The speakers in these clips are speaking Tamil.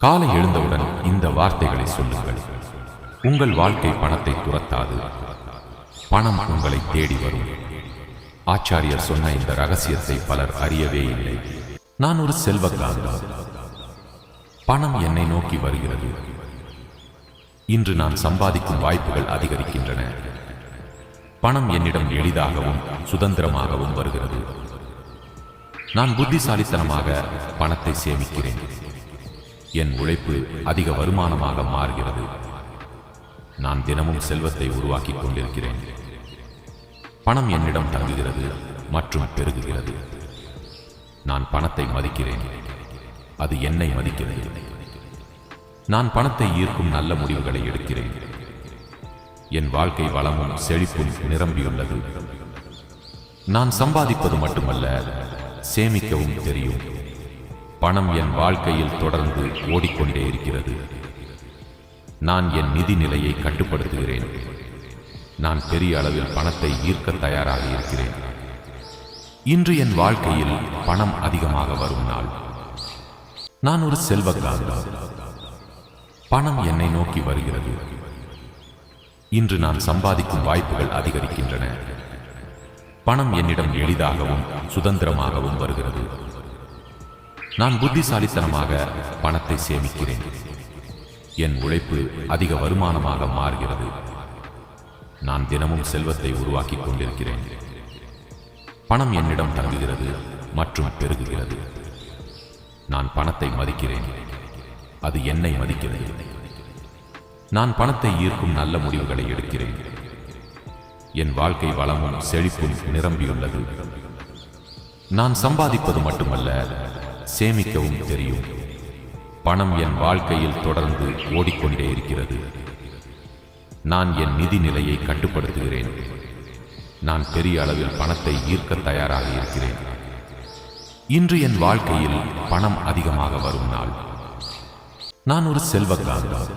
காலை எழுந்தவுடன் இந்த வார்த்தைகளை சொல்லுங்கள். உங்கள் வாழ்க்கை பணத்தை துரத்தாது, பணம் உங்களை தேடி வரும். ஆச்சாரியர் சொன்ன இந்த ரகசியத்தை பலர் அறியவே இல்லை. நான் ஒரு செல்வக்காரன். பணம் என்னை நோக்கி வருகிறது. இன்று நான் சம்பாதிக்கும் வாய்ப்புகள் அதிகரிக்கின்றன. பணம் என்னிடம் எளிதாகவும் சுதந்திரமாகவும் வருகிறது. நான் புத்திசாலித்தனமாக பணத்தை சேமிக்கிறேன். என் உழைப்பு அதிக வருமானமாக மாறுகிறது. நான் தினமும் செல்வத்தை உருவாக்கிக் கொண்டிருக்கிறேன். பணம் என்னிடம் தங்குகிறது மற்றும் பெருகுகிறது. நான் பணத்தை மதிக்கிறேன், அது என்னை மதிக்கிறது. நான் பணத்தை ஈர்க்கும் நல்ல முடிவுகளை எடுக்கிறேன். என் வாழ்க்கை வளமும் செழிப்பும் நிரம்பியுள்ளது. நான் சம்பாதிப்பது மட்டுமல்ல, சேமிக்கவும் தெரியும். பணம் என் வாழ்க்கையில் தொடர்ந்து ஓடிக்கொண்டே இருக்கிறது. நான் என் நிதி நிலையை கட்டுப்படுத்துகிறேன். நான் பெரிய அளவில் பணத்தை ஈர்க்க தயாராக இருக்கிறேன். இன்று என் வாழ்க்கையில் பணம் அதிகமாக வரும் நாள். நான் ஒரு செல்வக்காரன். பணம் என்னை நோக்கி வருகிறது. இன்று நான் சம்பாதிக்கும் வாய்ப்புகள் அதிகரிக்கின்றன. பணம் என்னிடம் எளிதாகவும் சுதந்திரமாகவும் வருகிறது. நான் புத்திசாலித்தனமாக பணத்தை சேமிக்கிறேன். என் உழைப்பு அதிக வருமானமாக மாறுகிறது. நான் தினமும் செல்வத்தை உருவாக்கிக் கொண்டிருக்கிறேன். பணம் என்னிடம் தங்குகிறது மற்றும் பெருகுகிறது. நான் பணத்தை மதிக்கிறேன், அது என்னை மதிக்கிறது. நான் பணத்தை ஈர்க்கும் நல்ல முடிவுகளை எடுக்கிறேன். என் வாழ்க்கை வளமும் செழிப்பும் நிரம்பியுள்ளது. நான் சம்பாதிப்பது மட்டுமல்ல, சேமிக்கவும் தெரியும். பணம் என் வாழ்க்கையில் தொடர்ந்து ஓடிக்கொண்டே இருக்கிறது. நான் என் நிதி நிலையை கட்டுப்படுத்துகிறேன். நான் பெரிய அளவில் பணத்தை ஈர்க்க தயாராக இருக்கிறேன். இன்று என் வாழ்க்கையில் பணம் அதிகமாக வரும் நாள். நான் ஒரு செல்வக்காரன்.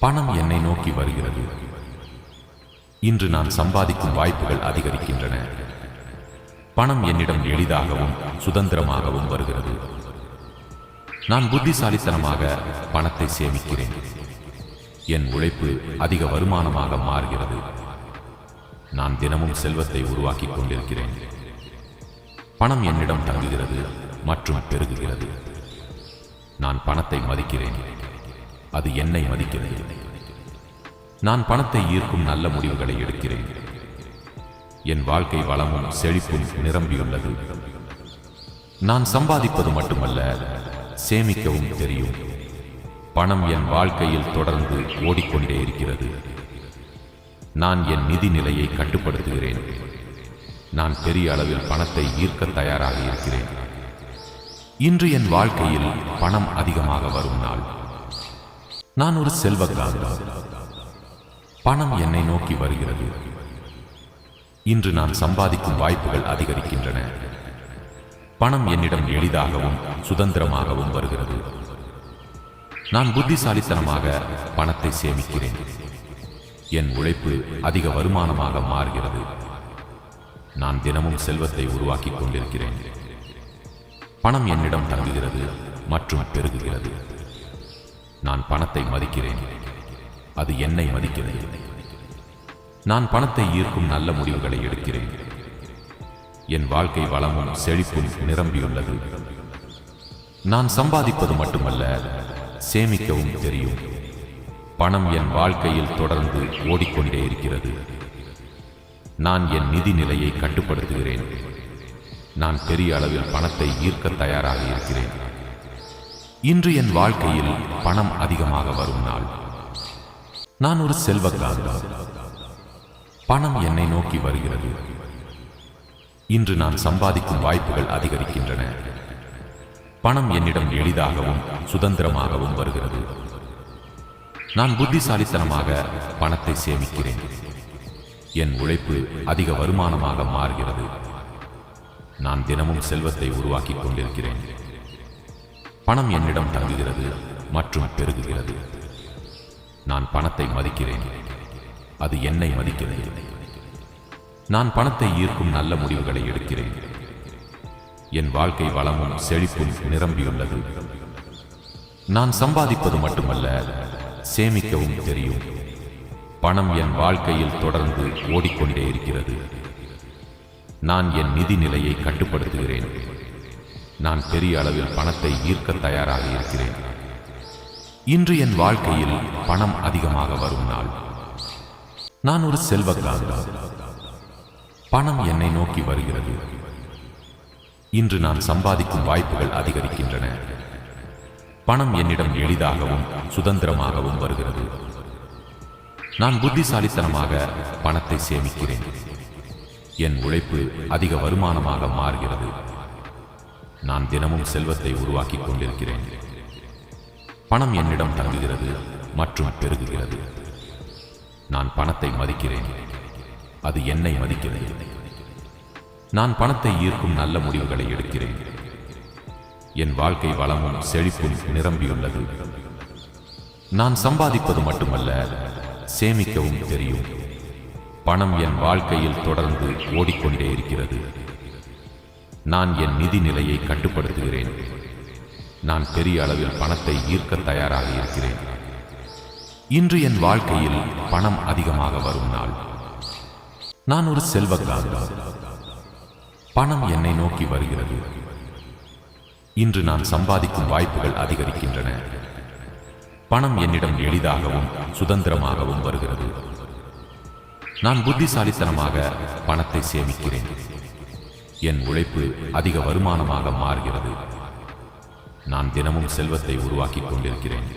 பணம் என்னை நோக்கி வருகிறது. இன்று நான் சம்பாதிக்கும் வாய்ப்புகள் அதிகரிக்கின்றன. பணம் என்னிடம் எளிதாகவும் சுதந்திரமாகவும் வருகிறது. நான் புத்திசாலித்தனமாக பணத்தை சேமிக்கிறேன். என் உழைப்பு அதிக வருமானமாக மாறுகிறது. நான் தினமும் செல்வத்தை உருவாக்கிக் கொண்டிருக்கிறேன். பணம் என்னிடம் தங்குகிறது மற்றும் பெருகுகிறது. நான் பணத்தை மதிக்கிறேன், அது என்னை மதிக்கிறது. நான் பணத்தை ஈர்க்கும் நல்ல முடிவுகளை எடுக்கிறேன். என் வாழ்க்கை வளமும் செழிப்பும் நிரம்பியுள்ளது. நான் சம்பாதிப்பது மட்டுமல்ல, சேமிக்கவும் தெரியும். பணம் என் வாழ்க்கையில் தொடர்ந்து ஓடிக்கொண்டே இருக்கிறது. நான் என் நிதி நிலையை கட்டுப்படுத்துகிறேன். நான் பெரிய அளவில் பணத்தை ஈர்க்க தயாராக இருக்கிறேன். இன்று என் வாழ்க்கையில் பணம் அதிகமாக வரும் நாள். நான் ஒரு செல்வக்காரன். பணம் என்னை நோக்கி வருகிறது. இன்று நான் சம்பாதிக்கும் வாய்ப்புகள் அதிகரிக்கின்றன. பணம் என்னிடம் எளிதாகவும் சுதந்திரமாகவும் வருகிறது. நான் புத்திசாலித்தனமாக பணத்தை சேமிக்கிறேன். என் உழைப்பு அதிக வருமானமாக மாறுகிறது. நான் தினமும் செல்வத்தை உருவாக்கிக் கொண்டிருக்கிறேன். பணம் என்னிடம் தங்குகிறது மற்றும் பெருகுகிறது. நான் பணத்தை மதிக்கிறேன், அது என்னை மதிக்கிறது. நான் பணத்தை ஈர்க்கும் நல்ல முடிவுகளை எடுக்கிறேன். என் வாழ்க்கை வளமும் செழிப்பும் நிரம்பியுள்ளது. நான் சம்பாதிப்பது மட்டுமல்ல, சேமிக்கவும் தெரியும். பணம் என் வாழ்க்கையில் தொடர்ந்து ஓடிக்கொண்டே இருக்கிறது. நான் என் நிதி நிலையை கட்டுப்படுத்துகிறேன். நான் பெரிய அளவில் பணத்தை ஈர்க்க தயாராக இருக்கிறேன். இன்று என் வாழ்க்கையில் பணம் அதிகமாக வரும் நாள். நான் ஒரு செல்வக்காரன். பணம் என்னை நோக்கி வருகிறது. இன்று நான் சம்பாதிக்கும் வாய்ப்புகள் அதிகரிக்கின்றன. பணம் என்னிடம் எளிதாகவும் சுதந்திரமாகவும் வருகிறது. நான் புத்திசாலித்தனமாக பணத்தை சேமிக்கிறேன். என் உழைப்பு அதிக வருமானமாக மாறுகிறது. நான் தினமும் செல்வத்தை உருவாக்கிக் கொண்டிருக்கிறேன். பணம் என்னிடம் தங்குகிறது மற்றும் பெருகுகிறது. நான் பணத்தை மதிக்கிறேன், அது என்னை மதிக்கிறது. நான் பணத்தை ஈர்க்கும் நல்ல முடிவுகளை எடுக்கிறேன். என் வாழ்க்கை வளமும் செழிப்பும் நிரம்பியுள்ளது. நான் சம்பாதிப்பது மட்டுமல்ல, சேமிக்கவும் தெரியும். பணம் என் வாழ்க்கையில் தொடர்ந்து ஓடிக்கொண்டே இருக்கிறது. நான் என் நிதி நிலையை கட்டுப்படுத்துகிறேன். நான் பெரிய அளவில் பணத்தை ஈர்க்க தயாராக இருக்கிறேன். இன்று என் வாழ்க்கையில் பணம் அதிகமாக வரும் நாள். நான் ஒரு செல்வக்காரன். பணம் என்னை நோக்கி வருகிறது. இன்று நான் சம்பாதிக்கும் வாய்ப்புகள் அதிகரிக்கின்றன. பணம் என்னிடம் எளிதாகவும் சுதந்திரமாகவும் வருகிறது. நான் புத்திசாலித்தனமாக பணத்தை சேமிக்கிறேன். என் உழைப்பு அதிக வருமானமாக மாறுகிறது. நான் தினமும் செல்வத்தை உருவாக்கிக் கொண்டிருக்கிறேன். பணம் என்னிடம் தங்குகிறது மற்றும் பெருகுகிறது. நான் பணத்தை மதிக்கிறேன். அது என்னை மதிக்கிறது. நான் பணத்தை ஈர்க்கும் நல்ல முடிவுகளை எடுக்கிறேன். என் வாழ்க்கை வளமும் செழிப்பும் நிரம்பியுள்ளது. நான் சம்பாதிப்பது மட்டுமல்ல, சேமிக்கவும் தெரியும். பணம் என் வாழ்க்கையில் தொடர்ந்து ஓடிக்கொண்டே இருக்கிறது. நான் என் நிதி நிலையை கட்டுப்படுத்துகிறேன். நான் பெரிய அளவில் பணத்தை ஈர்க்க தயாராக இருக்கிறேன். இன்று என் வாழ்க்கையில் பணம் அதிகமாக வரும் நாள். நான் ஒரு செல்வக்காரன். பணம் என்னை நோக்கி வருகிறது. இன்று நான் சம்பாதிக்கும் வாய்ப்புகள் அதிகரிக்கின்றன. பணம் என்னிடம் எளிதாகவும் சுதந்திரமாகவும் வருகிறது. நான் புத்திசாலித்தனமாக பணத்தை சேமிக்கிறேன். என் உழைப்பு அதிக வருமானமாக மாறுகிறது. நான் தினமும் செல்வத்தை உருவாக்கிக் கொண்டிருக்கிறேன்.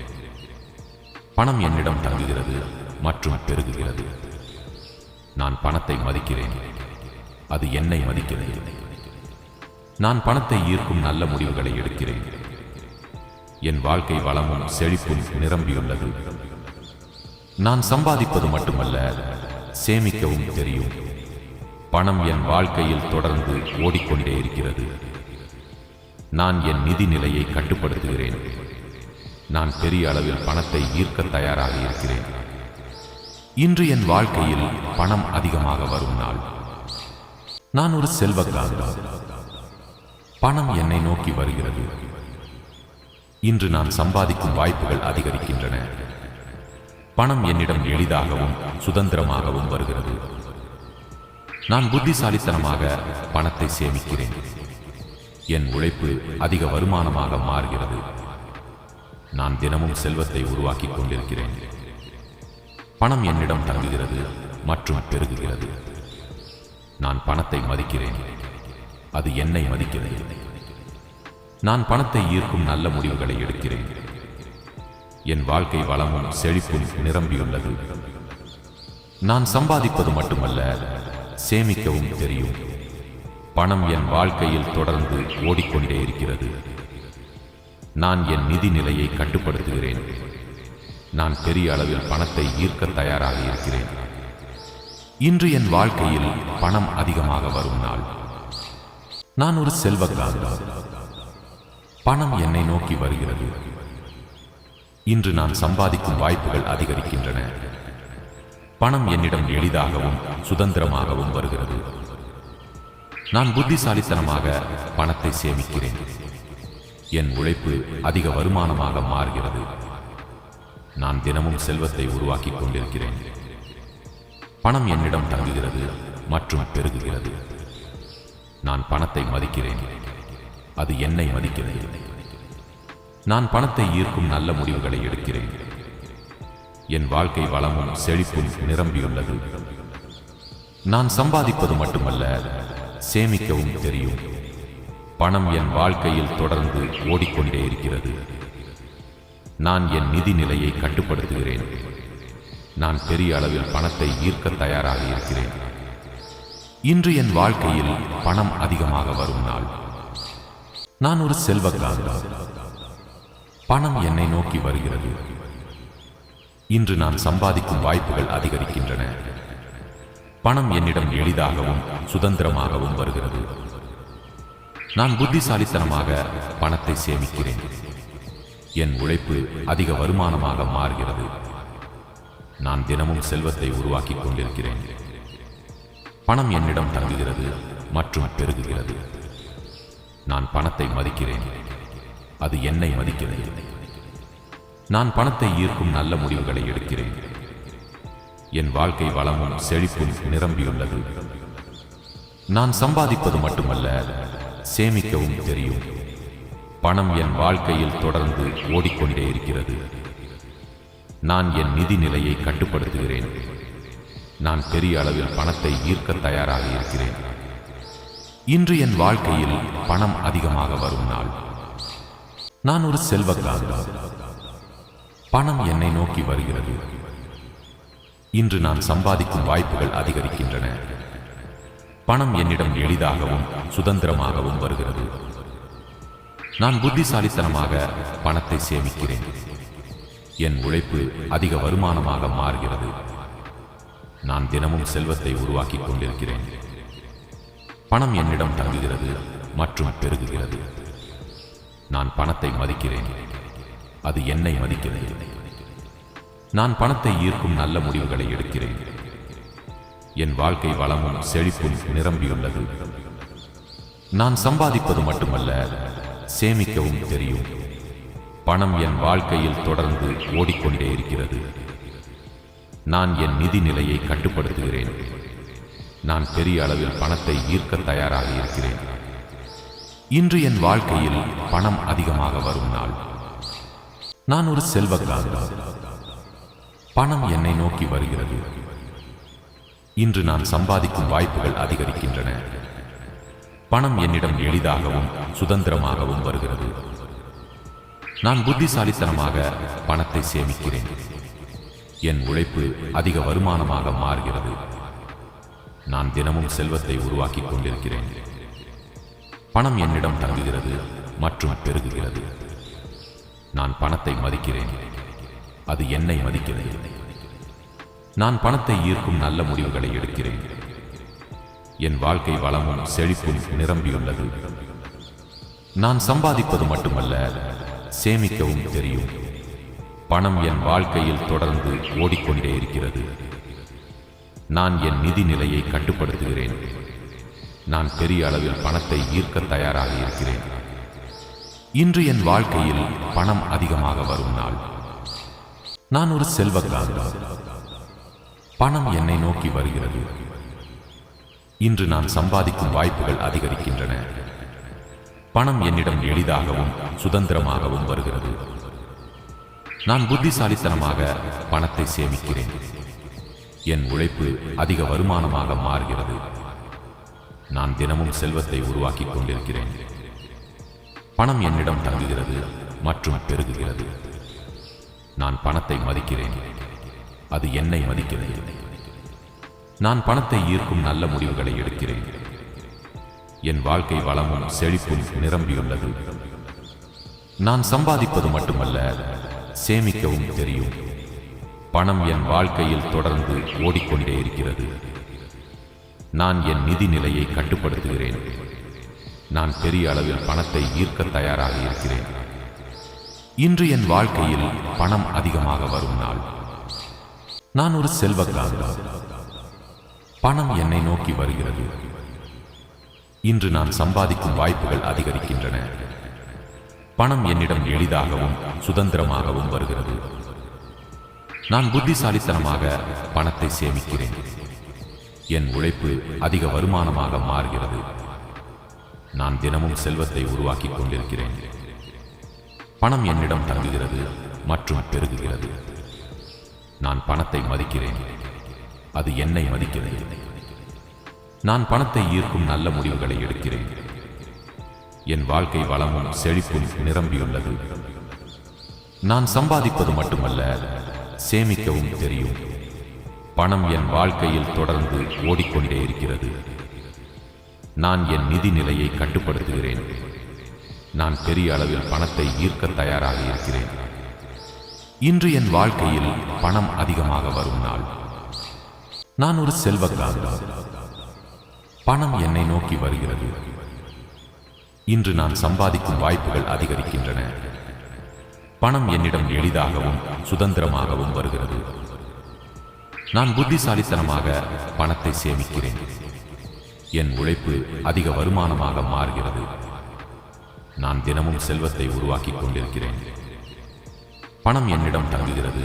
பணம் என்னிடம் தங்குகிறது மற்றும் பெருகுகிறது. நான் பணத்தை மதிக்கிறேன். அது என்னை மதிக்கிறது. நான் பணத்தை ஈர்க்கும் நல்ல முடிவுகளை எடுக்கிறேன். என் வாழ்க்கை வளமும் செழிப்பும் நிரம்பியுள்ளது. நான் சம்பாதிப்பது மட்டுமல்ல, சேமிக்கவும் தெரியும். பணம் என் வாழ்க்கையில் தொடர்ந்து ஓடிக்கொண்டே இருக்கிறது. நான் என் நிதி நிலையை கட்டுப்படுத்துகிறேன். நான் பெரிய அளவில் பணத்தை ஈர்க்க தயாராக இருக்கிறேன். இன்று என் வாழ்க்கையில் பணம் அதிகமாக வரும் நாள். நான் ஒரு செல்வக்காரன். பணம் என்னை நோக்கி வருகிறது. இன்று நான் சம்பாதிக்கும் வாய்ப்புகள் அதிகரிக்கின்றன. பணம் என்னிடம் எளிதாகவும் சுதந்திரமாகவும் வருகிறது. நான் புத்திசாலித்தனமாக பணத்தை சேமிக்கிறேன். என் உழைப்பு அதிக வருமானமாக மாறுகிறது. நான் தினமும் செல்வத்தை உருவாக்கிக் கொண்டிருக்கிறேன். பணம் என்னிடம் தங்குகிறது மற்றும் பெருகுகிறது. நான் பணத்தை மதிக்கிறேன். அது என்னை மதிக்கிறது. நான் பணத்தை ஈர்க்கும் நல்ல முடிவுகளை எடுக்கிறேன். என் வாழ்க்கை வளமும் செழிப்பும் நிரம்பியுள்ளது. நான் சம்பாதிப்பது மட்டுமல்ல, சேமிக்கவும் தெரியும். பணம் என் வாழ்க்கையில் தொடர்ந்து ஓடிக்கொண்டே இருக்கிறது. நான் என் நிதி நிலையை கட்டுப்படுத்துகிறேன். நான் பெரிய அளவில் பணத்தை ஈர்க்க தயாராக இருக்கிறேன். இன்று என் வாழ்க்கையில் பணம் அதிகமாக வரும் நாள். நான் ஒரு செல்வக்காரன். பணம் என்னை நோக்கி வருகிறது. இன்று நான் சம்பாதிக்கும் வாய்ப்புகள் அதிகரிக்கின்றன. பணம் என்னிடம் எளிதாகவும் சுதந்திரமாகவும் வருகிறது. நான் புத்திசாலித்தனமாக பணத்தை சேமிக்கிறேன். என் உழைப்பு அதிக வருமானமாக மாறுகிறது. நான் தினமும் செல்வத்தை உருவாக்கிக் கொண்டிருக்கிறேன். பணம் என்னிடம் தங்குகிறது மற்றும் பெருகுகிறது. நான் பணத்தை மதிக்கிறேன். அது என்னை மதிக்கிறது. நான் பணத்தை ஈர்க்கும் நல்ல முடிவுகளை எடுக்கிறேன். என் வாழ்க்கை வளமும் செழிப்பும் நிரம்பியுள்ளது. நான் சம்பாதிப்பது மட்டுமல்ல, சேமிக்கவும் தெரியும். பணம் என் வாழ்க்கையில் தொடர்ந்து ஓடிக்கொண்டே இருக்கிறது. நான் என் நிதி நிலையை கட்டுப்படுத்துகிறேன். நான் பெரிய அளவில் பணத்தை ஈர்க்க தயாராக இருக்கிறேன். இன்று என் வாழ்க்கையில் பணம் அதிகமாக வரும் நாள். நான் ஒரு செல்வக்காரன். பணம் என்னை நோக்கி வருகிறது. இன்று நான் சம்பாதிக்கும் வாய்ப்புகள் அதிகரிக்கின்றன. பணம் என்னிடம் எளிதாகவும் சுதந்திரமாகவும் வருகிறது. நான் புத்திசாலித்தனமாக பணத்தை சேமிக்கிறேன். என் உழைப்பு அதிக வருமானமாக மாறுகிறது. நான் தினமும் செல்வத்தை உருவாக்கிக் கொண்டிருக்கிறேன். பணம் என்னிடம் தங்குகிறது மற்றும் பெருகுகிறது. நான் பணத்தை மதிக்கிறேன். அது என்னை மதிக்கிறது. நான் பணத்தை ஈர்க்கும் நல்ல முடிவுகளை எடுக்கிறேன். என் வாழ்க்கை வளமும் செழிப்பும் நிரம்பியுள்ளது. நான் சம்பாதிப்பது மட்டுமல்ல, சேமிக்கவும் தெரியும். பணம் என் வாழ்க்கையில் தொடர்ந்து ஓடிக்கொண்டே இருக்கிறது. நான் என் நிதி நிலையை கட்டுப்படுத்துகிறேன். நான் பெரிய அளவில் பணத்தை ஈர்க்க தயாராக இருக்கிறேன். இன்று என் வாழ்க்கையில் பணம் அதிகமாக வரும் நாள். நான் ஒரு செல்வக்காரன். பணம் என்னை நோக்கி வருகிறது. இன்று நான் சம்பாதிக்கும் வாய்ப்புகள் அதிகரிக்கின்றன. பணம் என்னிடம் எளிதாகவும் சுதந்திரமாகவும் வருகிறது. நான் புத்திசாலித்தனமாக பணத்தை சேமிக்கிறேன். என் உழைப்பு அதிக வருமானமாக மாறுகிறது. நான் தினமும் செல்வத்தை உருவாக்கிக் கொண்டிருக்கிறேன். பணம் என்னிடம் தங்குகிறது மற்றும் பெருகுகிறது. நான் பணத்தை மதிக்கிறேன். அது என்னை மதிக்கிறது. நான் பணத்தை ஈர்க்கும் நல்ல முடிவுகளை எடுக்கிறேன். என் வாழ்க்கை வளமும் செழிப்பும் நிரம்பியுள்ளது. நான் சம்பாதிப்பது மட்டுமல்ல, சேமிக்கவும் தெரியும். பணம் என் வாழ்க்கையில் தொடர்ந்து ஓடிக்கொண்டே இருக்கிறது. நான் என் நிதி நிலையை கட்டுப்படுத்துகிறேன். நான் பெரிய அளவில் பணத்தை ஈர்க்க தயாராக இருக்கிறேன். இன்று என் வாழ்க்கையில் பணம் அதிகமாக வரும் நாள். நான் ஒரு செல்வக்காரன். பணம் என்னை நோக்கி வருகிறது. இன்று நான் சம்பாதிக்கும் வாய்ப்புகள் அதிகரிக்கின்றன. பணம் என்னிடம் எளிதாகவும் சுதந்திரமாகவும் வருகிறது. நான் புத்திசாலித்தனமாக பணத்தை சேமிக்கிறேன். என் உழைப்பு அதிக வருமானமாக மாறுகிறது. நான் தினமும் செல்வத்தை உருவாக்கிக் கொண்டிருக்கிறேன். பணம் என்னிடம் தங்குகிறது மற்றும் பெருகுகிறது. நான் பணத்தை மதிக்கிறேன். அது என்னை மதிக்கிறது. நான் பணத்தை ஈர்க்கும் நல்ல முடிவுகளை எடுக்கிறேன். என் வாழ்க்கை வளமும் செழிப்பும் நிரம்பியுள்ளது. நான் சம்பாதிப்பது மட்டுமல்ல, சேமிக்கவும் தெரியும். பணம் என் வாழ்க்கையில் தொடர்ந்து ஓடிக்கொண்டே இருக்கிறது. நான் என் நிதி நிலையை கட்டுப்படுத்துகிறேன். நான் பெரிய அளவில் பணத்தை ஈர்க்க தயாராக இருக்கிறேன். இன்று என் வாழ்க்கையில் பணம் அதிகமாக வரும் நாள். நான் ஒரு செல்வக்காரன். பணம் என்னை நோக்கி வருகிறது. இன்று நான் சம்பாதிக்கும் வாய்ப்புகள் அதிகரிக்கின்றன. பணம் என்னிடம் எளிதாகவும் சுதந்திரமாகவும் வருகிறது. நான் புத்திசாலித்தனமாக பணத்தை சேமிக்கிறேன். என் உழைப்பு அதிக வருமானமாக மாறுகிறது. நான் தினமும் செல்வத்தை உருவாக்கிக் கொண்டிருக்கிறேன். பணம் என்னிடம் தங்குகிறது மற்றும் பெருகுகிறது. நான் பணத்தை மதிக்கிறேன். அது என்னை மதிக்கிறது. நான் பணத்தை ஈர்க்கும் நல்ல முடிவுகளை எடுக்கிறேன். என் வாழ்க்கை வளமும் செழிப்பும் நிரம்பியுள்ளது. நான் சம்பாதிப்பது மட்டுமல்ல, சேமிக்கவும் தெரியும். பணம் என் வாழ்க்கையில் தொடர்ந்து ஓடிக்கொண்டே இருக்கிறது. நான் என் நிதி நிலையை கட்டுப்படுத்துகிறேன். நான் பெரிய அளவில் பணத்தை ஈர்க்க தயாராக இருக்கிறேன். இன்று என் வாழ்க்கையில் பணம் அதிகமாக வரும் நாள். நான் ஒரு செல்வக்காரன். பணம் என்னை நோக்கி வருகிறது. இன்று நான் சம்பாதிக்கும் வாய்ப்புகள் அதிகரிக்கின்றன. பணம் என்னிடம் எளிதாகவும் சுதந்திரமாகவும் வருகிறது. நான் புத்திசாலித்தனமாக பணத்தை சேமிக்கிறேன். என் உழைப்பு அதிக வருமானமாக மாறுகிறது. நான் தினமும் செல்வத்தை உருவாக்கிக் கொண்டிருக்கிறேன். பணம் என்னிடம் தங்குகிறது மற்றும் பெருகுகிறது. நான் பணத்தை மதிக்கிறேன். அது என்னை மதிக்கிறது. நான் பணத்தை ஈர்க்கும் நல்ல முடிவுகளை எடுக்கிறேன். என் வாழ்க்கை வளமும் செழிப்பும் நிரம்பியுள்ளது. நான் சம்பாதிப்பது மட்டுமல்ல, சேமிக்கவும் தெரியும். பணம் என் வாழ்க்கையில் தொடர்ந்து ஓடிக்கொண்டே இருக்கிறது. நான் என் நிதி நிலையை கட்டுப்படுத்துகிறேன். நான் பெரிய அளவில் பணத்தை ஈர்க்க தயாராக இருக்கிறேன். இன்று என் வாழ்க்கையில் பணம் அதிகமாக வரும் நாள். நான் ஒரு செல்வக்காரன். பணம் என்னை நோக்கி வருகிறது. இன்று நான் சம்பாதிக்கும் வாய்ப்புகள் அதிகரிக்கின்றன. பணம் என்னிடம் எளிதாகவும் சுதந்திரமாகவும் வருகிறது. நான் புத்திசாலித்தனமாக பணத்தை சேமிக்கிறேன். என் உழைப்பு அதிக வருமானமாக மாறுகிறது. நான் தினமும் செல்வத்தை உருவாக்கிக் கொண்டிருக்கிறேன். பணம் என்னிடம் தங்குகிறது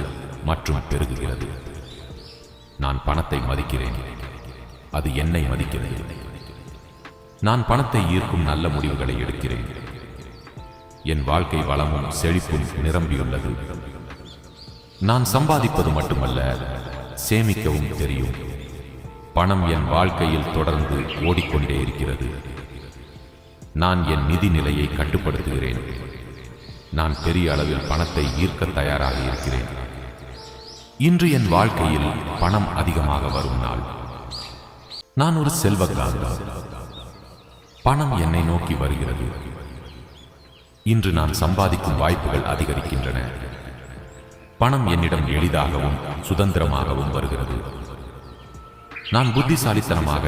மற்றும் பெருகுகிறது. நான் பணத்தை மதிக்கிறேன், அது என்னை மதிக்கிறது. நான் பணத்தை ஈர்க்கும் நல்ல முடிவுகளை எடுக்கிறேன். என் வாழ்க்கை வளமும் செழிப்பும் நிரம்பியுள்ளது. நான் சம்பாதிப்பது மட்டுமல்ல, சேமிக்கவும் தெரியும். பணம் என் வாழ்க்கையில் தொடர்ந்து ஓடிக்கொண்டே இருக்கிறது. நான் என் நிதி நிலையை கட்டுப்படுத்துகிறேன். நான் பெரிய அளவில் பணத்தை ஈர்க்க தயாராக இருக்கிறேன். இன்று என் வாழ்க்கையில் பணம் அதிகமாக வரும் நாள். நான் ஒரு செல்வக்காரன். பணம் என்னை நோக்கி வருகிறது. இன்று நான் சம்பாதிக்கும் வாய்ப்புகள் அதிகரிக்கின்றன. பணம் என்னிடம் எளிதாகவும் சுதந்திரமாகவும் வருகிறது. நான் புத்திசாலித்தனமாக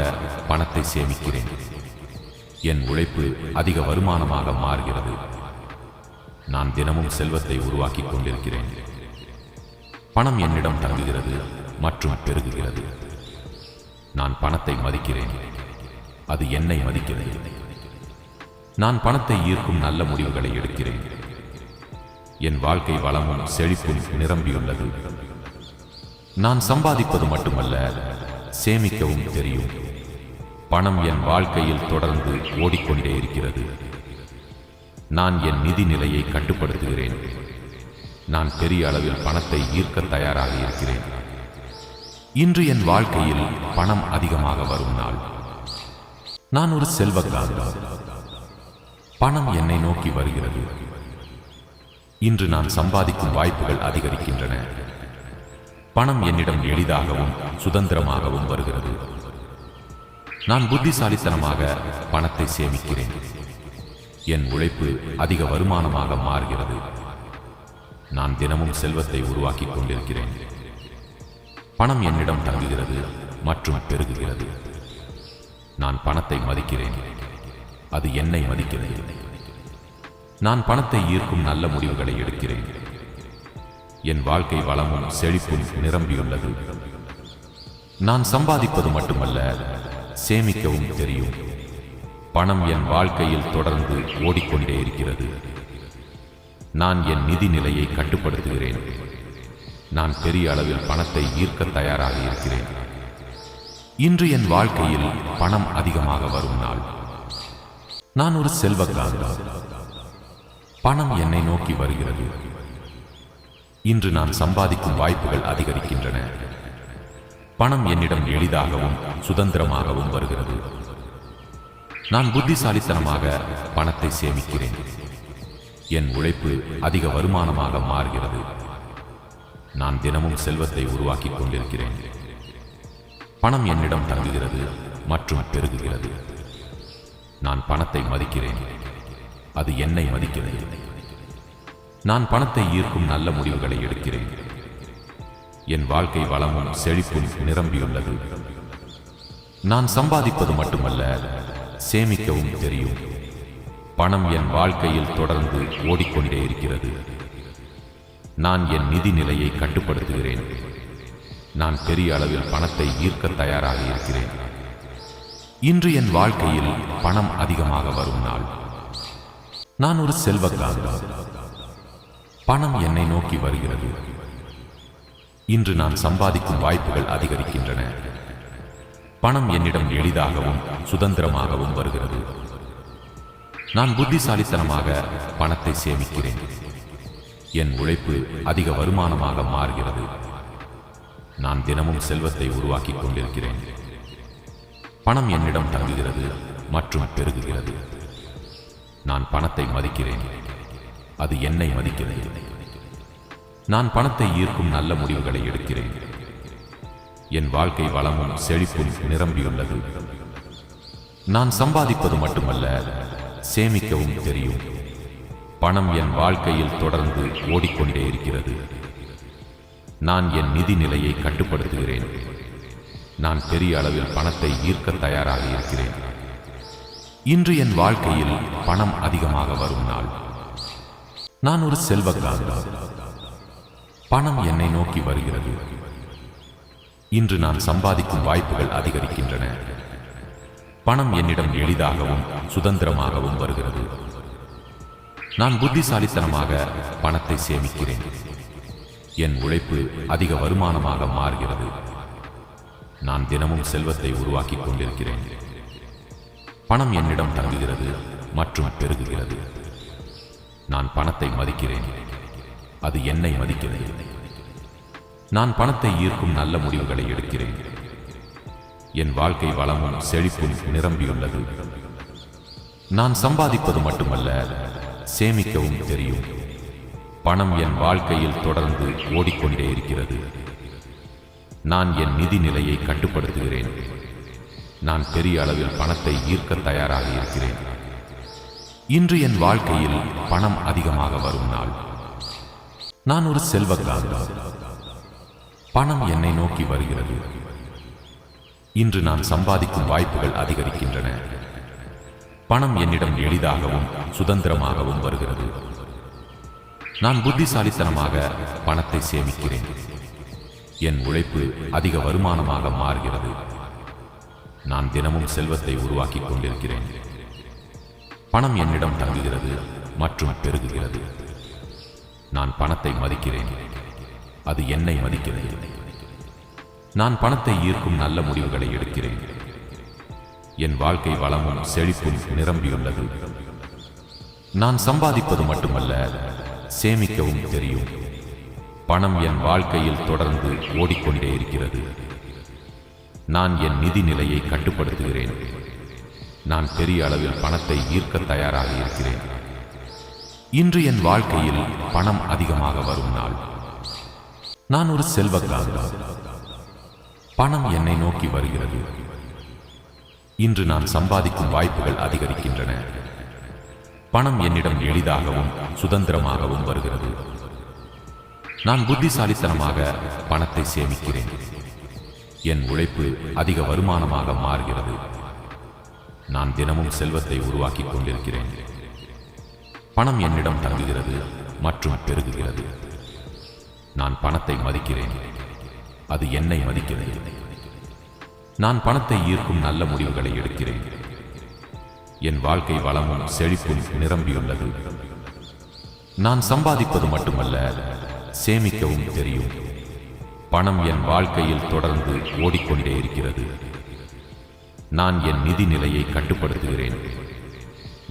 பணத்தை சேமிக்கிறேன். என் உழைப்பு அதிக வருமானமாக மாறுகிறது. நான் தினமும் செல்வத்தை உருவாக்கிக் கொண்டிருக்கிறேன். பணம் என்னிடம் தங்குகிறது மற்றும் பெருகுகிறது. நான் பணத்தை மதிக்கிறேன், அது என்னை மதிக்கிறது. நான் பணத்தை ஈர்க்கும் நல்ல முடிவுகளை எடுக்கிறேன். என் வாழ்க்கை வளமும் செழிப்பும் நிரம்பியுள்ளது. நான் சம்பாதிப்பது மட்டுமல்ல, சேமிக்கவும் தெரியும். பணம் என் வாழ்க்கையில் தொடர்ந்து ஓடிக்கொண்டே இருக்கிறது. நான் என் நிதி நிலையை கட்டுப்படுத்துகிறேன். நான் பெரிய அளவில் பணத்தை ஈர்க்க தயாராக இருக்கிறேன். இன்று என் வாழ்க்கையில் பணம் அதிகமாக வரும் நாள். நான் ஒரு செல்வக்காரன். பணம் என்னை நோக்கி வருகிறது. இன்று நான் சம்பாதிக்கும் வாய்ப்புகள் அதிகரிக்கின்றன. பணம் என்னிடம் எளிதாகவும் சுதந்திரமாகவும் வருகிறது. நான் புத்திசாலித்தனமாக பணத்தை சேமிக்கிறேன். என் உழைப்பு அதிக வருமானமாக மாறுகிறது. நான் தினமும் செல்வத்தை உருவாக்கிக் கொண்டிருக்கிறேன். பணம் என்னிடம் தங்குகிறது மற்றும் பெருகுகிறது. நான் பணத்தை மதிக்கிறேன், அது என்னை மதிக்கிறது. நான் பணத்தை ஈர்க்கும் நல்ல முடிவுகளை எடுக்கிறேன். என் வாழ்க்கை வளமும் செழிப்பும் நிரம்பியுள்ளது. நான் சம்பாதிப்பது மட்டுமல்ல, சேமிக்கவும் தெரியும். பணம் என் வாழ்க்கையில் தொடர்ந்து ஓடிக்கொண்டே இருக்கிறது. நான் என் நிதி நிலையை கட்டுப்படுத்துகிறேன். நான் பெரிய அளவில் பணத்தை ஈர்க்க தயாராக இருக்கிறேன். இன்று என் வாழ்க்கையில் பணம் அதிகமாக வரும் நாள். நான் ஒரு செல்வக்காரன். பணம் என்னை நோக்கி வருகிறது. இன்று நான் சம்பாதிக்கும் வாய்ப்புகள் அதிகரிக்கின்றன. பணம் என்னிடம் எளிதாகவும் சுதந்திரமாகவும் வருகிறது. நான் புத்திசாலித்தனமாக பணத்தை சேமிக்கிறேன். என் உழைப்பு அதிக வருமானமாக மாறுகிறது. நான் தினமும் செல்வத்தை உருவாக்கிக் கொண்டிருக்கிறேன். பணம் என்னிடம் தங்குகிறது மற்றும் பெருகுகிறது. நான் பணத்தை மதிக்கிறேன், அது என்னை மதிக்கிறது. நான் பணத்தை ஈர்க்கும் நல்ல முடிவுகளை எடுக்கிறேன். என் வாழ்க்கை வளமும் செழிப்பும் நிரம்பியுள்ளது. நான் சம்பாதிப்பது மட்டுமல்ல, சேமிக்கவும் தெரியும். பணம் என் வாழ்க்கையில் தொடர்ந்து ஓடிக்கொண்டே இருக்கிறது. நான் என் நிதி நிலையை கட்டுப்படுத்துகிறேன். நான் பெரிய அளவில் பணத்தை ஈர்க்க தயாராக இருக்கிறேன். இன்று என் வாழ்க்கையில் பணம் அதிகமாக வரும் நாள். நான் ஒரு செல்வக்காரன். பணம் என்னை நோக்கி வருகிறது. இன்று நான் சம்பாதிக்கும் வாய்ப்புகள் அதிகரிக்கின்றன. பணம் என்னிடம் எளிதாகவும் சுதந்திரமாகவும் வருகிறது. நான் புத்திசாலித்தனமாக பணத்தை சேமிக்கிறேன். என் உழைப்பு அதிக வருமானமாக மாறுகிறது. நான் தினமும் செல்வத்தை உருவாக்கிக் கொண்டிருக்கிறேன். பணம் என்னிடம் தங்குகிறது மற்றும் பெருகுகிறது. நான் பணத்தை மதிக்கிறேன், அது என்னை மதிக்கிறது. நான் பணத்தை ஈர்க்கும் நல்ல முடிவுகளை எடுக்கிறேன். என் வாழ்க்கை வளமும் செழிப்பும் நிரம்பியுள்ளது. நான் சம்பாதிப்பது மட்டுமல்ல, சேமிக்கவும் தெரியும். பணம் என் வாழ்க்கையில் தொடர்ந்து ஓடிக்கொண்டே இருக்கிறது. நான் என் நிதி நிலையை கட்டுப்படுத்துகிறேன். நான் பெரிய அளவில் பணத்தை ஈர்க்க தயாராக இருக்கிறேன். இன்று என் வாழ்க்கையில் பணம் அதிகமாக வரும் நாள். நான் ஒரு செல்வக்காரன். பணம் என்னை நோக்கி வருகிறது. இன்று நான் சம்பாதிக்கும் வாய்ப்புகள் அதிகரிக்கின்றன. பணம் என்னிடம் எளிதாகவும் சுதந்திரமாகவும் வருகிறது. நான் புத்திசாலித்தனமாக பணத்தை சேமிக்கிறேன். என் உழைப்பு அதிக வருமானமாக மாறுகிறது. நான் தினமும் செல்வத்தை உருவாக்கிக் கொண்டிருக்கிறேன். பணம் என்னிடம் தங்குகிறது மற்றும் பெருகுகிறது. நான் பணத்தை மதிக்கிறேன், அது என்னை மதிக்கிறது. நான் பணத்தை ஈர்க்கும் நல்ல முடிவுகளை எடுக்கிறேன். என் வாழ்க்கை வளமும் செழிப்பும் நிரம்பியுள்ளது. நான் சம்பாதிப்பது மட்டுமல்ல, சேமிக்கவும் தெரியும். பணம் என் வாழ்க்கையில் தொடர்ந்து ஓடிக்கொண்டே இருக்கிறது. நான் என் நிதி நிலையை கட்டுப்படுத்துகிறேன். நான் பெரிய அளவில் பணத்தை ஈர்க்க தயாராக இருக்கிறேன். இன்று என் வாழ்க்கையில் பணம் அதிகமாக வரும் நாள். நான் ஒரு செல்வக்காரன். பணம் என்னை நோக்கி வருகிறது. இன்று நான் சம்பாதிக்கும் வாய்ப்புகள் அதிகரிக்கின்றன. பணம் என்னிடம் எளிதாகவும் சுதந்திரமாகவும் வருகிறது. நான் புத்திசாலித்தனமாக பணத்தை சேமிக்கிறேன். என் உழைப்பு அதிக வருமானமாக மாறுகிறது. நான் தினமும் செல்வத்தை உருவாக்கிக் கொண்டிருக்கிறேன். பணம் என்னிடம் தங்குகிறது மற்றும் பெருகுகிறது. நான் பணத்தை மதிக்கிறேன், அது என்னை மதிக்கிறது. நான் பணத்தை ஈர்க்கும் நல்ல முடிவுகளை எடுக்கிறேன். என் வாழ்க்கை வளமும் செழிப்பும் நிரம்பியுள்ளது. நான் சம்பாதிப்பது மட்டுமல்ல, சேமிக்கவும் தெரியும். பணம் என் வாழ்க்கையில் தொடர்ந்து ஓடிக்கொண்டே இருக்கிறது. நான் என் நிதி நிலையை கட்டுப்படுத்துகிறேன். நான் பெரிய அளவில் பணத்தை ஈர்க்க தயாராக இருக்கிறேன். இன்று என் வாழ்க்கையில் பணம் அதிகமாக வரும் நாள். நான் ஒரு செல்வக்காரன். பணம் என்னை நோக்கி வருகிறது. இன்று நான் சம்பாதிக்கும் வாய்ப்புகள் அதிகரிக்கின்றன. பணம் என்னிடம் எளிதாகவும் சுதந்திரமாகவும் வருகிறது. நான் புத்திசாலித்தனமாக பணத்தை சேமிக்கிறேன். என் உழைப்பு அதிக வருமானமாக மாறுகிறது. நான் தினமும் செல்வத்தை உருவாக்கிக் கொண்டிருக்கிறேன். பணம் என்னிடம் தங்குகிறது மற்றும் பெருகுகிறது. நான் பணத்தை மதிக்கிறேன், அது என்னை மதிக்கிறது. நான் பணத்தை ஈர்க்கும் நல்ல முடிவுகளை எடுக்கிறேன். என் வாழ்க்கை வளமும் செழிப்பும் நிரம்பியுள்ளது. நான் சம்பாதிப்பது மட்டுமல்ல, சேமிக்கவும் தெரியும். பணம் என் வாழ்க்கையில் தொடர்ந்து ஓடிக்கொண்டே இருக்கிறது. நான் என் நிதி நிலையை கட்டுப்படுத்துகிறேன்.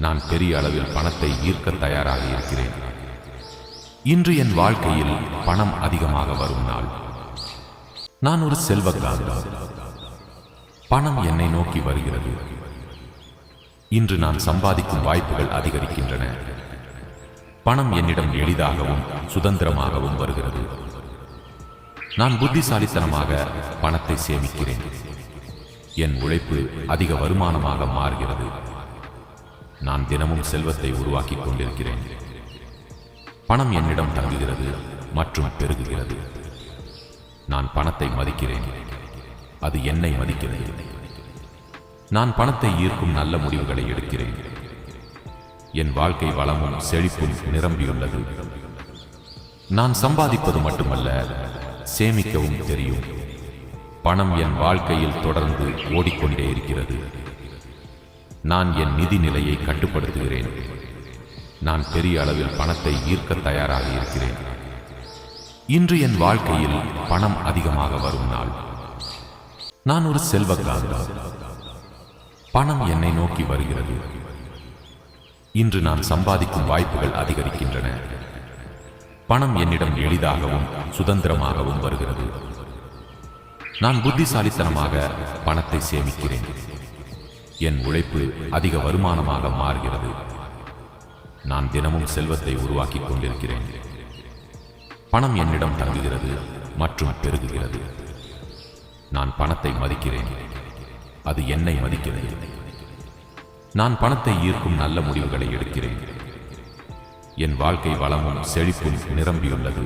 நான் பெரிய அளவில் பணத்தை ஈர்க்க தயாராக இருக்கிறேன். இன்று என் வாழ்க்கையில் பணம் அதிகமாக வரும் நாள். நான் ஒரு செல்வக்காரன். பணம் என்னை நோக்கி வருகிறது. இன்று நான் சம்பாதிக்கும் வாய்ப்புகள் அதிகரிக்கின்றன. பணம் என்னிடம் எளிதாகவும் சுதந்திரமாகவும் வருகிறது. நான் புத்திசாலித்தனமாக பணத்தை சேமிக்கிறேன். என் உழைப்பு அதிக வருமானமாக மாறுகிறது. நான் தினமும் செல்வத்தை உருவாக்கிக் கொண்டிருக்கிறேன். பணம் என்னிடம் தங்குகிறது மற்றும் பெருகுகிறது. நான் பணத்தை மதிக்கிறேன், அது என்னை மதிக்கிறது. நான் பணத்தை ஈர்க்கும் நல்ல முடிவுகளை எடுக்கிறேன். என் வாழ்க்கை வளமும் செழிப்பும் நிரம்பியுள்ளது. நான் சம்பாதிப்பது மட்டுமல்ல, சேமிக்கவும் தெரியும். பணம் என் வாழ்க்கையில் தொடர்ந்து ஓடிக்கொண்டே இருக்கிறது. நான் என் நிதி நிலையை கட்டுப்படுத்துகிறேன். நான் பெரிய அளவில் பணத்தை ஈர்க்க தயாராக இருக்கிறேன். இன்று என் வாழ்க்கையில் பணம் அதிகமாக வரும் நாள். நான் ஒரு செல்வக்காரன். பணம் என்னை நோக்கி வருகிறது. இன்று நான் சம்பாதிக்கும் வாய்ப்புகள் அதிகரிக்கின்றன. பணம் என்னிடம் எளிதாகவும் சுதந்திரமாகவும் வருகிறது. நான் புத்திசாலித்தனமாக பணத்தை சேமிக்கிறேன். என் உழைப்பு அதிக வருமானமாக மாறுகிறது. நான் தினமும் செல்வத்தை உருவாக்கிக் கொண்டிருக்கிறேன். பணம் என்னிடம் தங்குகிறது மற்றும் பெருகுகிறது. நான் பணத்தை மதிக்கிறேன், அது என்னை மதிக்கிறது. நான் பணத்தை ஈர்க்கும் நல்ல முடிவுகளை எடுக்கிறேன். என் வாழ்க்கை வளமும் செழிப்பும் நிரம்பியுள்ளது.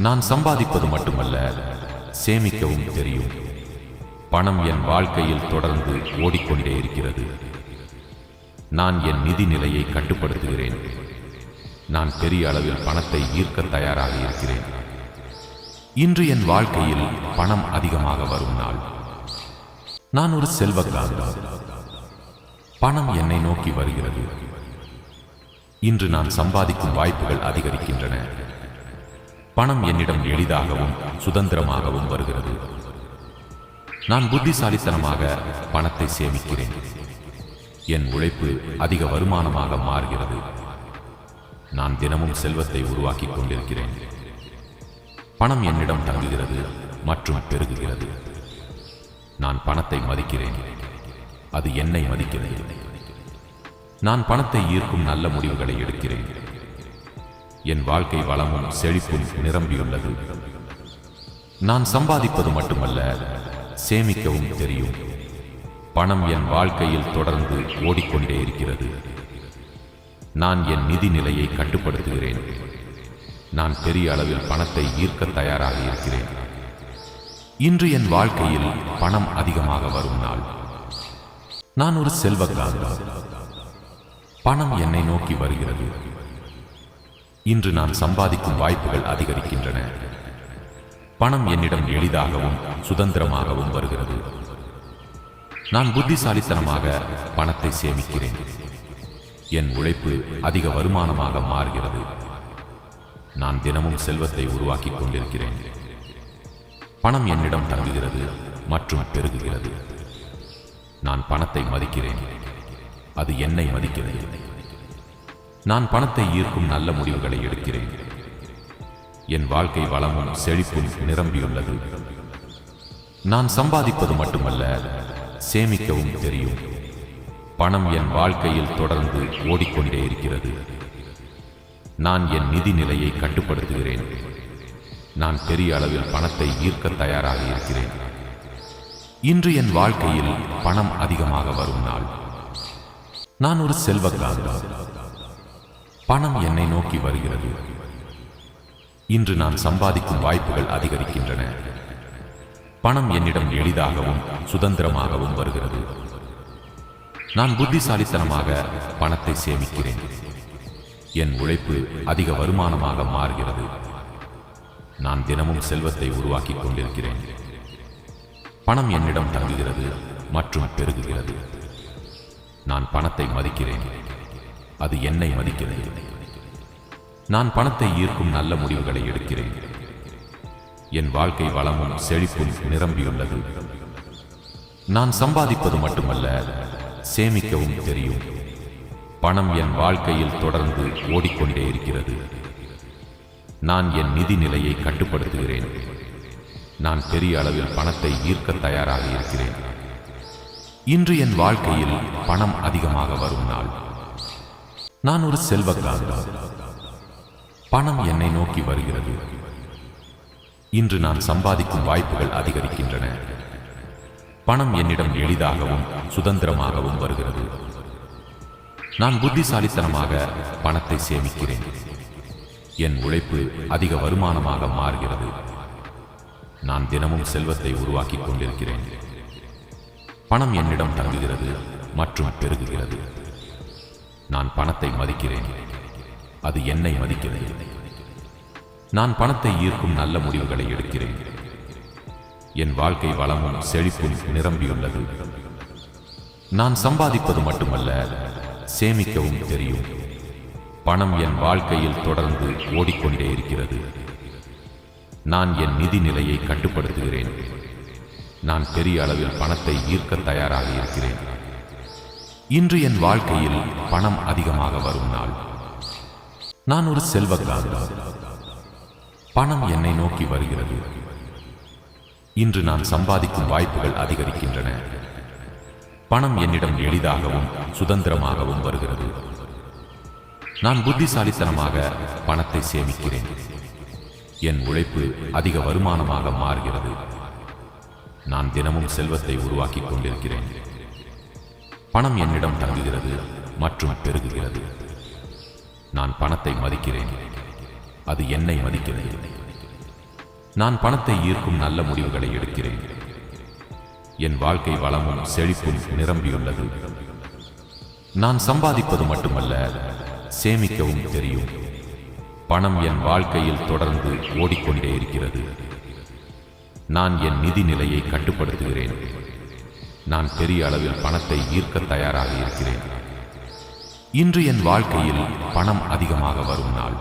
நான் சம்பாதிப்பது மட்டுமல்ல, சேமிக்கவும் தெரியும். பணம் என் வாழ்க்கையில் தொடர்ந்து ஓடிக்கொண்டே இருக்கிறது. நான் என் நிதி நிலையை கட்டுப்படுத்துகிறேன். நான் பெரிய அளவில் பணத்தை ஈர்க்க தயாராக இருக்கிறேன். இன்று என் வாழ்க்கையில் பணம் அதிகமாக வரும் நாள். நான் ஒரு செல்வக்காரன். பணம் என்னை நோக்கி வருகிறது. இன்று நான் சம்பாதிக்கும் வாய்ப்புகள் அதிகரிக்கின்றன. பணம் என்னிடம் எளிதாகவும் சுதந்திரமாகவும் வருகிறது. நான் புத்திசாலித்தனமாக பணத்தை சேமிக்கிறேன். என் உழைப்பு அதிக வருமானமாக மாறுகிறது. நான் தினமும் செல்வத்தை உருவாக்கிக் கொண்டிருக்கிறேன். பணம் என்னிடம் தங்குகிறது மற்றும் பெருகுகிறது. நான் பணத்தை மதிக்கிறேன். அது என்னை மதிக்கிறது. நான் பணத்தை ஈர்க்கும் நல்ல முடிவுகளை எடுக்கிறேன். என் வாழ்க்கை வளமும் செழிப்பும் நிரம்பியுள்ளது. நான் சம்பாதிப்பது மட்டுமல்ல, சேமிக்கவும் தெரியும். பணம் என் வாழ்க்கையில் தொடர்ந்து ஓடிக்கொண்டே இருக்கிறது. நான் என் நிதி நிலையை கட்டுப்படுத்துகிறேன். நான் பெரிய அளவில் பணத்தை ஈர்க்க தயாராக இருக்கிறேன். இன்று என் வாழ்க்கையில் பணம் அதிகமாக வரும் நாள். நான் ஒரு செல்வக்காரன். பணம் என்னை நோக்கி வருகிறது. இன்று நான் சம்பாதிக்கும் வாய்ப்புகள் அதிகரிக்கின்றன. பணம் என்னிடம் எளிதாகவும் சுதந்திரமாகவும் வருகிறது. நான் புத்திசாலித்தனமாக பணத்தை சேமிக்கிறேன். என் உழைப்பு அதிக வருமானமாக மாறுகிறது. நான் தினமும் செல்வத்தை உருவாக்கிக் கொண்டிருக்கிறேன். பணம் என்னிடம் தங்குகிறது மற்றும் பெருகுகிறது. நான் பணத்தை மதிக்கிறேன். அது என்னை மதிக்கிறது. நான் பணத்தை ஈர்க்கும் நல்ல முடிவுகளை எடுக்கிறேன். என் வாழ்க்கை வளமும் செழிப்பும் நிரம்பியுள்ளது. நான் சம்பாதிப்பது மட்டுமல்ல, சேமிக்கவும் தெரியும். பணம் என் வாழ்க்கையில் தொடர்ந்து ஓடிக்கொண்டே இருக்கிறது. நான் என் நிதி நிலையை கட்டுப்படுத்துகிறேன். நான் பெரிய அளவில் பணத்தை ஈர்க்க தயாராக இருக்கிறேன். இன்று என் வாழ்க்கையில் பணம் அதிகமாக வரும் நாள். நான் ஒரு செல்வக்காரன். பணம் என்னை நோக்கி வருகிறது. இன்று நான் சம்பாதிக்கும் வாய்ப்புகள் அதிகரிக்கின்றன. பணம் என்னிடம் எளிதாகவும் சுதந்திரமாகவும் வருகிறது. நான் புத்திசாலித்தனமாக பணத்தை சேமிக்கிறேன். என் உழைப்பு அதிக வருமானமாக மாறுகிறது. நான் தினமும் செல்வத்தை உருவாக்கிக் கொண்டிருக்கிறேன். பணம் என்னிடம் தங்குகிறது மற்றும் பெருகுகிறது. நான் பணத்தை மதிக்கிறேன். அது என்னை மதிக்கிறது. நான் பணத்தை ஈர்க்கும் நல்ல முடிவுகளை எடுக்கிறேன். என் வாழ்க்கை வளமும் செழிப்பும் நிரம்பியுள்ளது. நான் சம்பாதிப்பது மட்டுமல்ல, சேமிக்கவும் தெரியும். பணம் என் வாழ்க்கையில் தொடர்ந்து ஓடிக்கொண்டே இருக்கிறது. நான் என் நிதி நிலையை கட்டுப்படுத்துகிறேன். நான் பெரிய அளவில் பணத்தை ஈர்க்க தயாராக இருக்கிறேன். இன்று என் வாழ்க்கையில் பணம் அதிகமாக வரும் நாள். நான் ஒரு செல்வக்காரன். பணம் என்னை நோக்கி வருகிறது. இன்று நான் சம்பாதிக்கும் வாய்ப்புகள் அதிகரிக்கின்றன. பணம் என்னிடம் எளிதாகவும் சுதந்திரமாகவும் வருகிறது. நான் புத்திசாலித்தனமாக பணத்தை சேமிக்கிறேன். என் உழைப்பு அதிக வருமானமாக மாறுகிறது. நான் தினமும் செல்வத்தை உருவாக்கிக் கொண்டிருக்கிறேன். பணம் என்னிடம் தங்குகிறது மற்றும் பெருகுகிறது. நான் பணத்தை மதிக்கிறேன். அது என்னை மதிக்கிறது. நான் பணத்தை ஈர்க்கும் நல்ல முடிவுகளை எடுக்கிறேன். என் வாழ்க்கை வளமும் செழிப்பும் நிரம்பியுள்ளது. நான் சம்பாதிப்பது மட்டுமல்ல, சேமிக்கவும் தெரியும். பணம் என் வாழ்க்கையில் தொடர்ந்து ஓடிக்கொண்டே இருக்கிறது. நான் என் நிதி நிலையை கட்டுப்படுத்துகிறேன். நான் பெரிய அளவில் பணத்தை ஈர்க்க தயாராக இருக்கிறேன். இன்று என் வாழ்க்கையில் பணம் அதிகமாக வரும் நாள். நான் ஒரு செல்வக்காரன். பணம் என்னை நோக்கி வருகிறது. இன்று நான் சம்பாதிக்கும் வாய்ப்புகள் அதிகரிக்கின்றன. பணம் என்னிடம் எளிதாகவும் சுதந்திரமாகவும் வருகிறது. நான் புத்திசாலித்தனமாக பணத்தை சேமிக்கிறேன். என் உழைப்பு அதிக வருமானமாக மாறுகிறது. நான் தினமும் செல்வத்தை உருவாக்கிக் கொண்டிருக்கிறேன். பணம் என்னிடம் தங்குகிறது மற்றும் பெருகுகிறது. நான் பணத்தை மதிக்கிறேன். அது என்னை மதிக்கிறது. நான் பணத்தை ஈர்க்கும் நல்ல முடிவுகளை எடுக்கிறேன். என் வாழ்க்கை வளமும் செழிப்பும் நிரம்பியுள்ளது. நான் சம்பாதிப்பது மட்டுமல்ல, சேமிக்கவும் தெரியும். பணம் என் வாழ்க்கையில் தொடர்ந்து ஓடிக்கொண்டே இருக்கிறது. நான் என் நிதி நிலையை கட்டுப்படுத்துகிறேன். நான் பெரிய அளவில் பணத்தை ஈர்க்க தயாராக இருக்கிறேன். இன்று என் வாழ்க்கையில் பணம் அதிகமாக வரும் நாள்.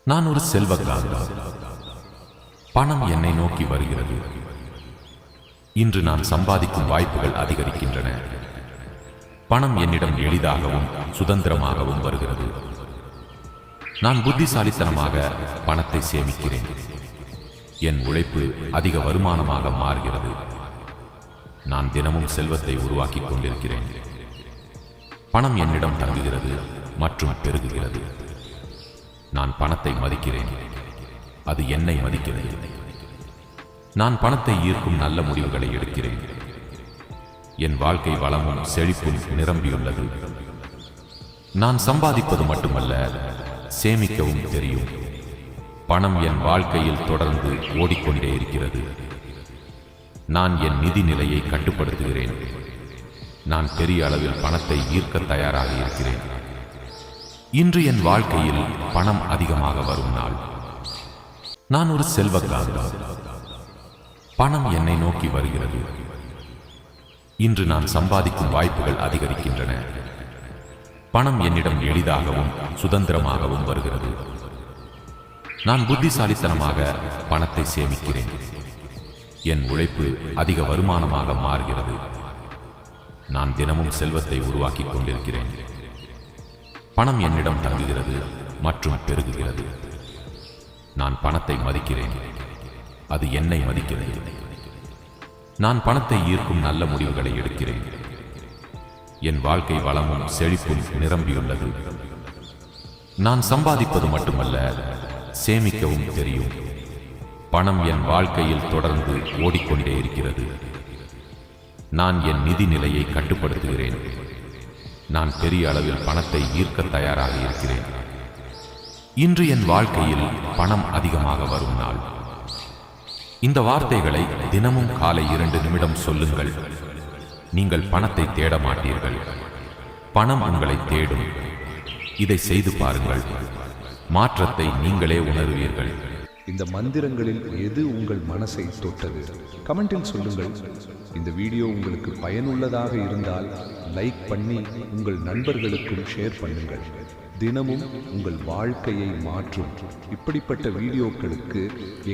நான் ஒரு செல்வக்காரன். பணம் என்னை நோக்கி வருகிறது. இன்று நான் சம்பாதிக்கும் வாய்ப்புகள் அதிகரிக்கின்றன. பணம் என்னிடம் எளிதாகவும் சுதந்திரமாகவும் வருகிறது. நான் புத்திசாலித்தனமாக பணத்தை சேமிக்கிறேன். என் உழைப்பு அதிக வருமானமாக மாறுகிறது. நான் தினமும் செல்வத்தை உருவாக்கிக் கொண்டிருக்கிறேன். பணம் என்னிடம் தங்குகிறது மற்றும் பெருகுகிறது. நான் பணத்தை மதிக்கிறேன். அது என்னை மதிக்கிறது. நான் பணத்தை ஈர்க்கும் நல்ல முடிவுகளை எடுக்கிறேன். என் வாழ்க்கை வளமும் செழிப்பும் நிரம்பியுள்ளது. நான் சம்பாதிப்பது மட்டுமல்ல, சேமிக்கவும் தெரியும். பணம் என் வாழ்க்கையில் தொடர்ந்து ஓடிக்கொண்டே இருக்கிறது. நான் என் நிதி நிலையை கட்டுப்படுத்துகிறேன். நான் பெரிய அளவில் பணத்தை ஈர்க்க தயாராக இருக்கிறேன். இன்று என் வாழ்க்கையில் பணம் அதிகமாக வரும் நாள். நான் ஒரு செல்வக்காரன். பணம் என்னை நோக்கி வருகிறது. இன்று நான் சம்பாதிக்கும் வாய்ப்புகள் அதிகரிக்கின்றன. பணம் என்னிடம் எளிதாகவும் சுதந்திரமாகவும் வருகிறது. நான் புத்திசாலித்தனமாக பணத்தை சேமிக்கிறேன். என் உழைப்பு அதிக வருமானமாக மாறுகிறது. நான் தினமும் செல்வத்தை உருவாக்கிக் கொண்டிருக்கிறேன். பணம் என்னிடம் தங்குகிறது மற்றும் பெருகுகிறது. நான் பணத்தை மதிக்கிறேன். அது என்னை மதிக்கிறது. நான் பணத்தை ஈர்க்கும் நல்ல முடிவுகளை எடுக்கிறேன். என் வாழ்க்கை வளமும் செழிப்பும் நிரம்பியுள்ளது. நான் சம்பாதிப்பது மட்டுமல்ல, சேமிக்கவும் தெரியும். பணம் என் வாழ்க்கையில் தொடர்ந்து ஓடிக்கொண்டே இருக்கிறது. நான் என் நிதி நிலையை கட்டுப்படுத்துகிறேன். நான் பெரிய அளவில் பணத்தை ஈர்க்க தயாராக இருக்கிறேன். இன்று என் வாழ்க்கையில் பணம் அதிகமாக வரும் நாள். இந்த வார்த்தைகளை தினமும் காலை 2 நிமிடம் சொல்லுங்கள். நீங்கள் பணத்தை தேட மாட்டீர்கள். பணம் உங்களை தேடும். இதை செய்து பாருங்கள். மாற்றத்தை நீங்களே உணருவீர்கள். இந்த மந்திரங்களில் எது உங்கள் மனசை தொட்டது? கமெண்டில் சொல்லுங்கள். இந்த வீடியோ உங்களுக்கு பயனுள்ளதாக இருந்தால் லைக் பண்ணி உங்கள் நண்பர்களுக்கும் ஷேர் பண்ணுங்கள். தினமும் உங்கள் வாழ்க்கையை மாற்றும் இப்படிப்பட்ட வீடியோக்களுக்கு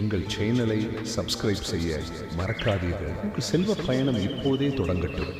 எங்கள் சேனலை சப்ஸ்கிரைப் செய்ய மறக்காதீர்கள். உங்கள் செல்வ பயணம் இப்போதே தொடங்கட்டும்.